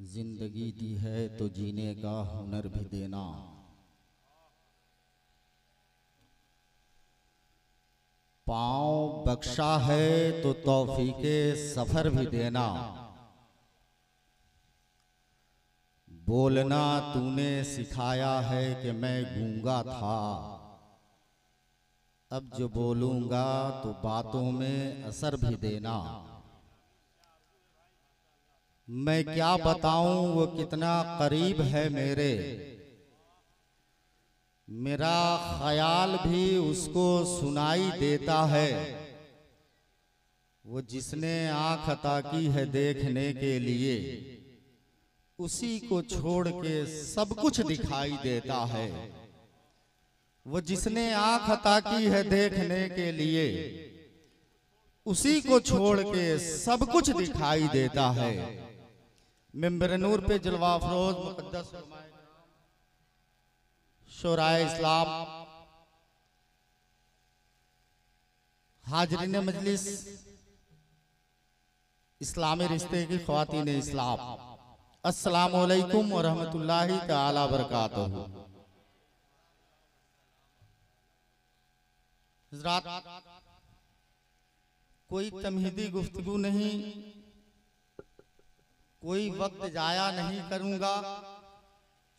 जिंदगी दी है तो जीने का हुनर भी देना। पाँव बख्शा है तो तौफीके सफर भी देना। बोलना तूने सिखाया है कि मैं गूंगा था, अब जो बोलूंगा तो बातों में असर भी देना। मैं क्या बताऊं वो कितना करीब है मेरे, मेरा ख्याल भी उसको सुनाई देता है। वो जिसने आंख अता की है देखने के लिए, उसी को छोड़ के सब कुछ दिखाई देता है। वो जिसने आंख अता की है देखने के लिए, उसी को छोड़ के सब कुछ दिखाई देता है। मिंबर नूर पे जलवा अफरोज मुक़द्दस शोराए इस्लाम, हाजरीन मजलिस, इस्लामी रिश्ते की ख्वातीन इस्लाम, अस्सलामु अलैकुम व रहमतुल्लाहि तआला बरकातहू। हज़रात, कोई तमहीदी गुफ्तगू नहीं, कोई वक्त जाया नहीं करूंगा।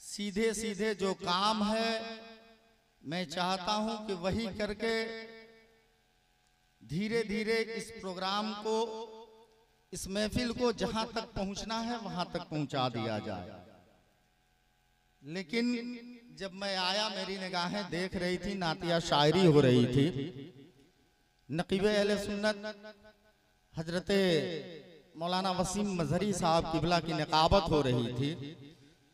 सीधे सीधे जो काम है मैं चाहता हूं कि वही करके धीरे धीरे इस प्रोग्राम को, इस महफिल को जहां तक पहुंचना है वहां तक पहुंचा दिया जाए। लेकिन जब मैं आया मेरी निगाहें देख रही थी, नातिया शायरी हो रही थी। नकीब अहले सुन्नत हजरते मौलाना वसीम मजहरी साहब किबला की निकाबत हो रही थी।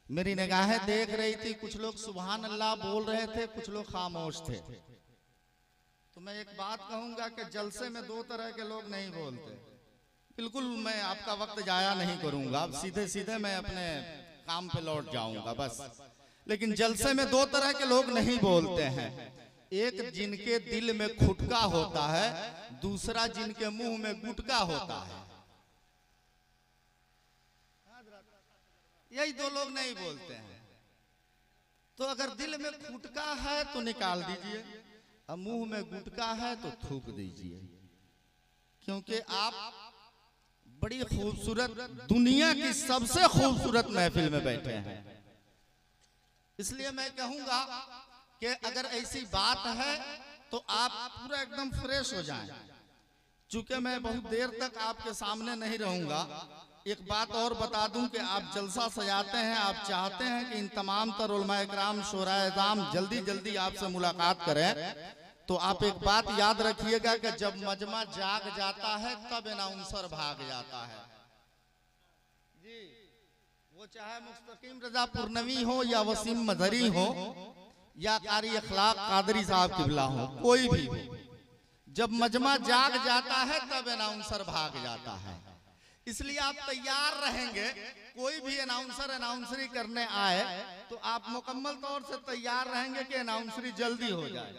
मेरी निगाहें देख रही थी, कुछ लोग सुभान अल्लाह बोल रहे थे, कुछ लोग खामोश थे। तो मैं एक बात कहूंगा कि जलसे में दो तरह के लोग नहीं बोलते। बिल्कुल मैं आपका वक्त जाया नहीं करूंगा, अब सीधे सीधे मैं अपने काम पे लौट जाऊंगा बस। लेकिन जलसे में दो तरह के लोग नहीं बोलते हैं। एक जिनके दिल में खुटका होता है, दूसरा जिनके मुंह में गुटका होता है। यही दो लोग नहीं बोलते हैं। तो अगर दिल में खुटका है तो निकाल दीजिए, और मुंह में गुटका है तो थूक दीजिए। क्योंकि आप बड़ी खूबसूरत, दुनिया की सबसे खूबसूरत महफिल में बैठे हैं। इसलिए मैं कहूंगा कि अगर ऐसी बात है तो आप पूरा एकदम फ्रेश हो जाएं। चूंकि मैं बहुत देर तक आपके सामने नहीं रहूंगा, एक बात और बता दूं कि आप जलसा सजाते हैं, आप चाहते हैं कि इन तमाम तर उलमा इकराम शोराए इज़ाम जल्दी जल्दी आपसे मुलाकात करें। तो आप एक बात याद रखिएगा कि जब मजमा जाग जाता है तब अनाउंसर भाग जाता है जी। वो चाहे मुस्तकीम रजा पुरनवी हो या वसीम मजहरी हो या कारी अखलाक कादरी साहब किबला हो, कोई भी हो, जब मजमा जाग जाता है तब अनाउंसर भाग जाता है। इसलिए आप तैयार रहेंगे। कोई भी अनाउंसर अनाउंसरी करने आए तो आप मुकम्मल तौर से तैयार रहेंगे कि अनाउंसरी जल्दी हो जाए।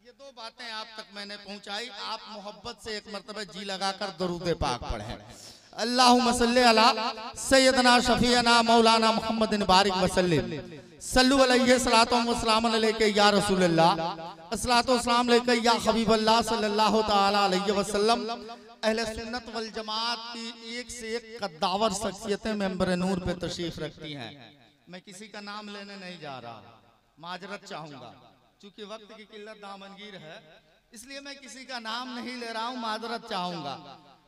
ये दो बातें आप तक मैंने पहुंचाई। आप मोहब्बत से एक मर्तबा जी लगाकर दरूद पाक पढ़ें। अल्लाहुम्मा सल्ली अला सय्यदना शफीअना मौलाना मुहम्मदिन बारिक वसल्लिम सल्लु अलैहि सलातो व सलाम अलैका या रसूलल्लाह अस्सलातो व सलाम अलैका या हबीबल्लाह सल्लल्लाहु तआला अलैहि वसल्लम। अहले सुन्नत वल जमात की एक से एक कद्दावर शख्सियतें मेंबर नूर पे तशरीफ रखती हैं। मैं किसी का नाम लेने नहीं जा रहा, माजरत चाहूंगा, चूंकि वक्त की किल्लत दामनगीर है, इसलिए मैं किसी का नाम नहीं ले रहा हूं, माजरत चाहूंगा।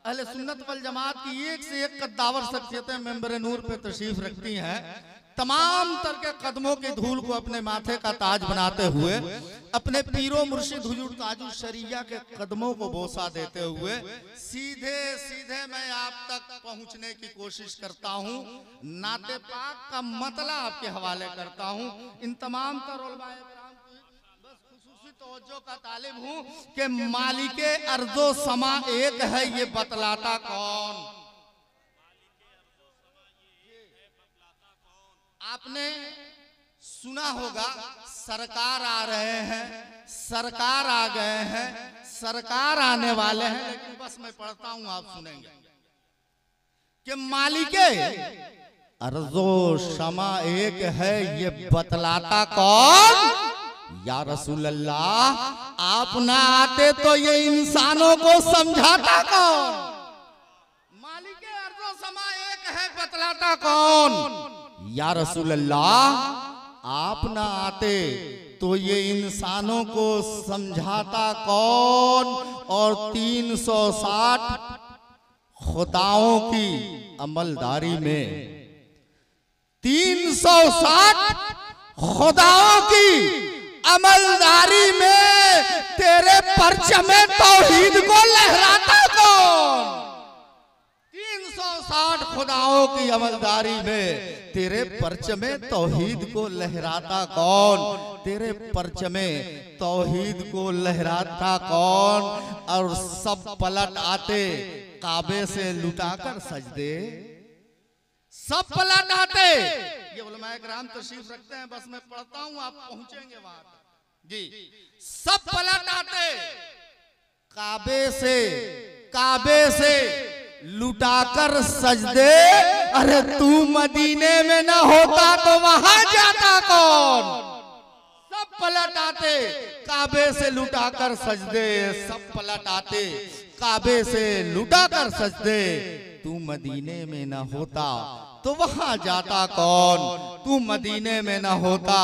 अहले सुन्नत वल जमात की एक से एक कद्दावर शख्सियतें मेंबर नूर पे तशरीफ रखती हैं। तमाम तर के कदमों की धूल को अपने माथे का ताज बनाते हुए, अपने पीरो मुर्शिद हुजूर ताजुल शरिया के कदमों को बोसा देते हुए सीधे सीधे मैं आप तक पहुंचने की कोशिश करता हूं। नाते पाक का मतला आपके हवाले करता हूं। इन तमाम तर उलमाए इकराम की बस खुसूसी तवज्जो का तालिब हूं कि मालिके अर्ज़ो समा एक है, ये बतलाता कौन? आपने सुना होगा सरकार आ रहे हैं, सरकार आ गए हैं, सरकार आने वाले हैं, लेकिन बस मैं पढ़ता हूं आप सुनेंगे। कि मालिके अर्जो शमा एक है, ये बतलाता कौन? या रसूल अल्लाह, आप ना आते तो ये इंसानों को समझाता कौन? मालिके अर्जो शमा एक है, बतलाता कौन? या रसूल अल्लाह, आप ना आते तो ये इंसानों को समझाता कौन? और 360 खुदाओं की अमलदारी में, 360 खुदाओं की अमलदारी में तेरे परचमे तौहीद को लहराता कौन? 360 खुदाओं की अमलदारी में तेरे परचमे तौहीद को लहराता कौन? तेरे परचमे तौहीद को लहराता कौन? और सब पलट आते काबे से लुटाकर सजदे, सब पलट आते। ये उलमाए किराम तशरीफ रखते हैं, बस मैं पढ़ता हूं, आप पहुंचेंगे वहां जी। सब पलट आते काबे से लुटाकर सजदे। अरे तू मदीने में ना होता तो वहां जाता कौन? सब पलट आते काबे से लुटाकर सजदे, सब पलट आते काबे से लुटाकर सजदे। तू मदीने में ना होता तो वहां जाता कौन? तू मदीने में ना होता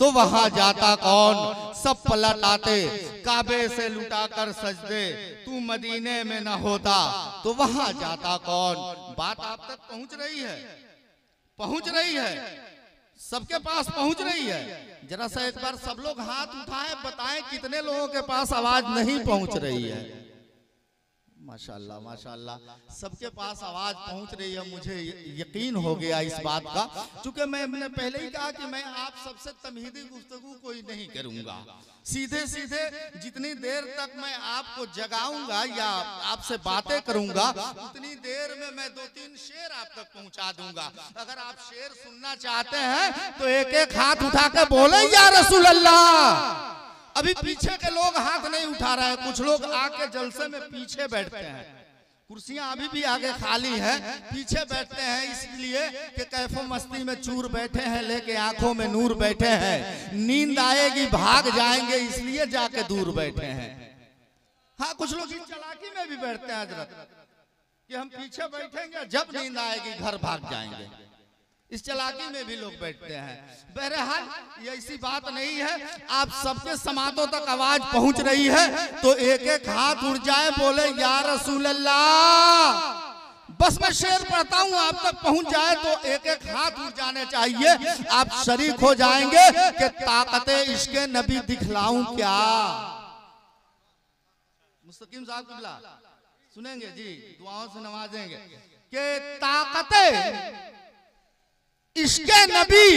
तो वहां जाता कौन? सब पलट आते काबे से लुटाकर सजदे। तू मदीने में ना होता तो वहां जाता कौन? बात आप तक पहुंच रही है? पहुंच रही है, सबके पास पहुंच रही है। जरा सा एक बार सब लोग हाथ उठाएं, बताएं कितने लोगों के पास आवाज नहीं पहुंच रही है। माशाल्लाह माशाल्लाह, सबके पास आवाज पहुंच रही है। मुझे यकीन हो गया इस बात का, क्योंकि मैंने पहले ही कहा कि मैं आप सबसे तमहीदी गुफ्तगू कोई नहीं करूंगा। सीधे सीधे जितनी देर तक मैं आपको जगाऊंगा या आपसे बातें करूंगा, उतनी देर में मैं 2-3 शेर आप तक पहुंचा दूंगा। अगर आप शेर सुनना चाहते हैं तो एक एक हाथ उठा के बोले या रसूल अल्लाह। अभी पीछे के लोग हाथ नहीं उठा रहे हैं, कुछ लोग आके जलसे में पीछे बैठते हैं। कुर्सियां अभी भी आगे खाली है, पीछे बैठते हैं इसलिए कि कैफो मस्ती में चूर बैठे हैं, लेके आंखों में नूर बैठे हैं। नींद आएगी भाग जाएंगे इसलिए जाके दूर बैठे हैं। हाँ, कुछ लोग इस चालाकी में भी बैठते हैं हजरत कि हम पीछे बैठेंगे, जब नींद आएगी घर भाग जाएंगे। इस चालाकी में भी लोग बैठते हैं। बहरहाल ये ऐसी बात नहीं है, आप सबके समातों तक आवाज पहुंच रही है तो एक एक हाथ उठ जाए, बोले या रसूल अल्लाह। बस मैं शेर पढ़ता हूं, आप तक पहुंच जाए तो एक एक हाथ उठ जाने चाहिए। आप शरीक हो जाएंगे कि ताकते इश्क़े नबी दिखलाऊं क्या। मुस्तकीम साहब किबला सुनेंगे जी, दुआओं से नवाजेंगे कि ताकते इश्क़े नबी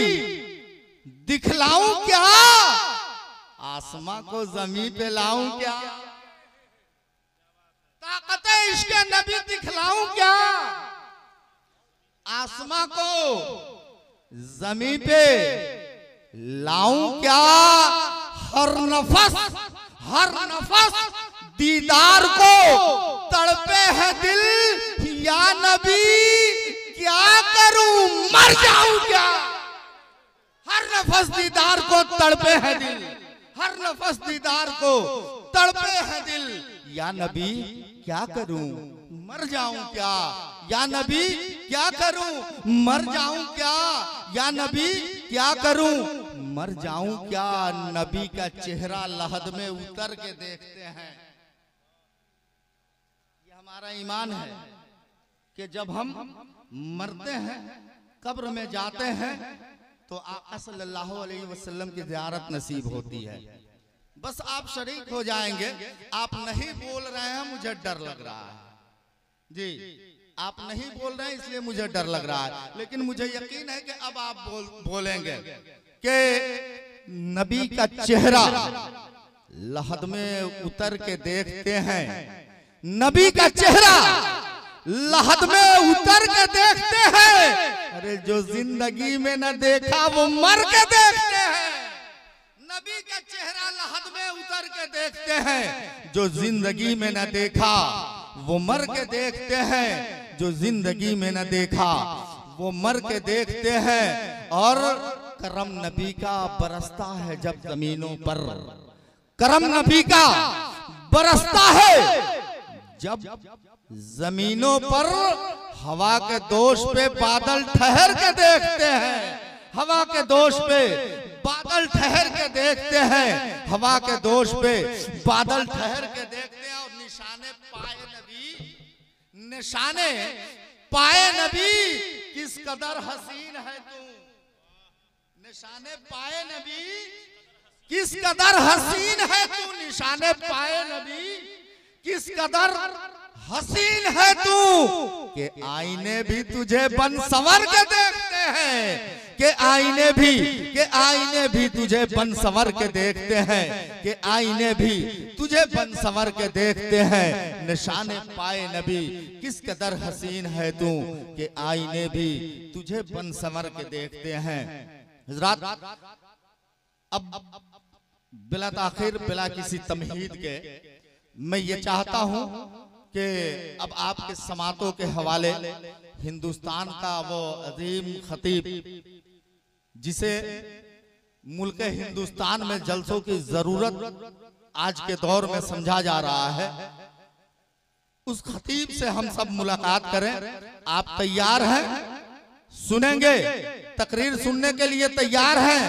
दिखलाऊं क्या, आसमां को जमीन पे लाऊं क्या। ताकते इश्क़े नबी दिखलाऊं क्या, आसमां को जमीन पे लाऊं क्या। हर नफस दीदार को तड़पे है दिल, या नबी क्या करूं मर जाऊं क्या। हर नफस दीदार को तड़पे है दिल, हर नफस दीदार को तड़पे है दिल। या नबी क्या करूं मर जाऊं क्या। या नबी क्या करूं मर जाऊं क्या। या नबी क्या करूं मर जाऊं क्या। नबी का चेहरा लहद में उतर के देखते हैं। ये हमारा ईमान है कि जब हम मरते हैं, कब्र में जाते हैं तो आका सल्लल्लाहु अलैहि वसल्लम की ज़ियारत नसीब होती है। बस आप शरीक हो जाएंगे। आप नहीं बोल रहे हैं, मुझे डर लग रहा है जी, आप नहीं बोल रहे हैं इसलिए मुझे डर लग रहा है, लेकिन मुझे यकीन है कि अब आप बोलेंगे कि नबी का चेहरा लहद में उतर के देखते हैं। नबी का चेहरा लहद में उतर के देखते हैं। अरे जो जिंदगी में न देखा वो मर के देखते हैं। नबी का चेहरा लहद में उतर के देखते हैं। जो जिंदगी में न देखा वो मर के देखते हैं। जो जिंदगी में न देखा वो मर के देखते हैं। और करम नबी का बरसता है जब जमीनों पर, करम नबी का बरसता है जब जमीनों पर। हवा के दोष पे बादल ठहर के देखते हैं, हवा के दोष पे बादल ठहर के देखते हैं, हवा के दोष पे बादल ठहर के देखते हैं। और निशाने पाए नबी, निशाने पाए नबी किस कदर हसीन है तू, निशाने पाए नबी किस कदर हसीन है तू, निशाने पाए नबी किस कदर हसीन है तू। के आईने भी तुझे बन संवर के देखते हैं, के आईने भी तुझे बन संवर के देखते हैं, के आईने भी तुझे बन संवर के देखते हैं। निशाने पाए नबी किस कदर हसीन है तू, के आईने भी तुझे बन संवर के देखते हैं। हज़रात, अब बिला ताखिर बिला किसी तमहीद के मैं ये चाहता हूं कि अब आपके समातों के हवाले हिंदुस्तान का वो अजीम खतीब जिसे मुल्क हिंदुस्तान में जलसों की जरूरत आज के दौर में समझा जा रहा है, उस खतीब से हम सब मुलाकात करें। आप तैयार हैं? सुनेंगे? तकरीर सुनने के लिए तैयार हैं?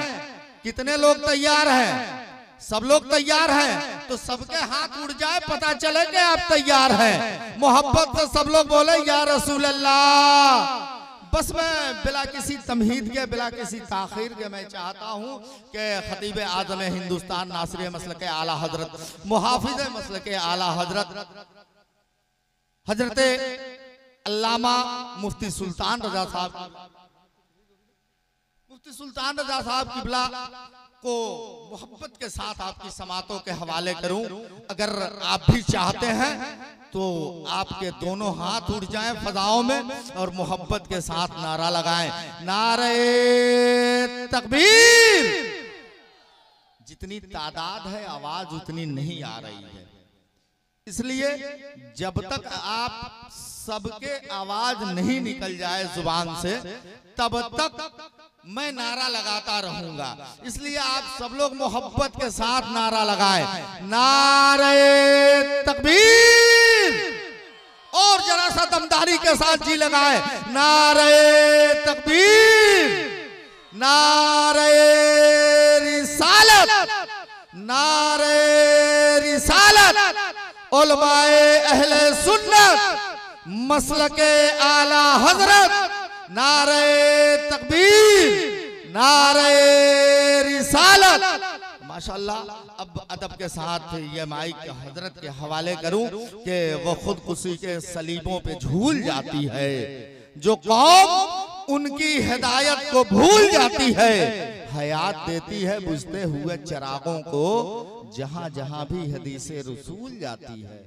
कितने लोग तैयार हैं? सब लोग तैयार हैं तो सबके हाथ उड़ जाए, पता चले कि आप तैयार हैं। मोहब्बत से सब लोग बोले या रसूल अल्लाह। बस मैं बिला किसी तमहीद के, बिला किसी ताखीर के मैं चाहता हूं कि खतीब आज़म हिंदुस्तान, नासिर मसलक आला हजरत, मुहाफिज मसलक आला हजरत, हजरत अल्लामा मुफ्ती सुल्तान रजा साहब, मुफ्ती सुल्तान रजा साहब किबला को मोहब्बत के साथ आपकी समातों के हवाले करूं। अगर आप भी चाहते हैं तो आपके दोनों हाथ उड़ जाएं फजाओं में और मोहब्बत के साथ नारा लगाएं, नारे तकबीर। जितनी तादाद है आवाज उतनी नहीं आ रही है, इसलिए जब तक आप सबके आवाज नहीं निकल जाए जुबान से तब तक मैं नारा लगाता रहूंगा। इसलिए आप सब लोग मोहब्बत के साथ नारा लगाएं, नारे तकबीर। और जरा सा दमदारी के साथ जी लगाएं, नारे तकबीर, नारे रिसालत, नारे रिसालत। उलमाए अहले सुन्नत, मसलके आला हजरत, नारे तकबीर, नारे रिसालत। माशाअल्लाह। अब अदब के साथ ये माइक हजरत के हवाले करूं कि वो खुदकुशी के सलीबों पे झूल जाती है। जो कौम उनकी हिदायत को भूल जाती है, हयात देती है बुझते हुए चिरागों को, जहां जहां भी हदीसे रसूल जाती है।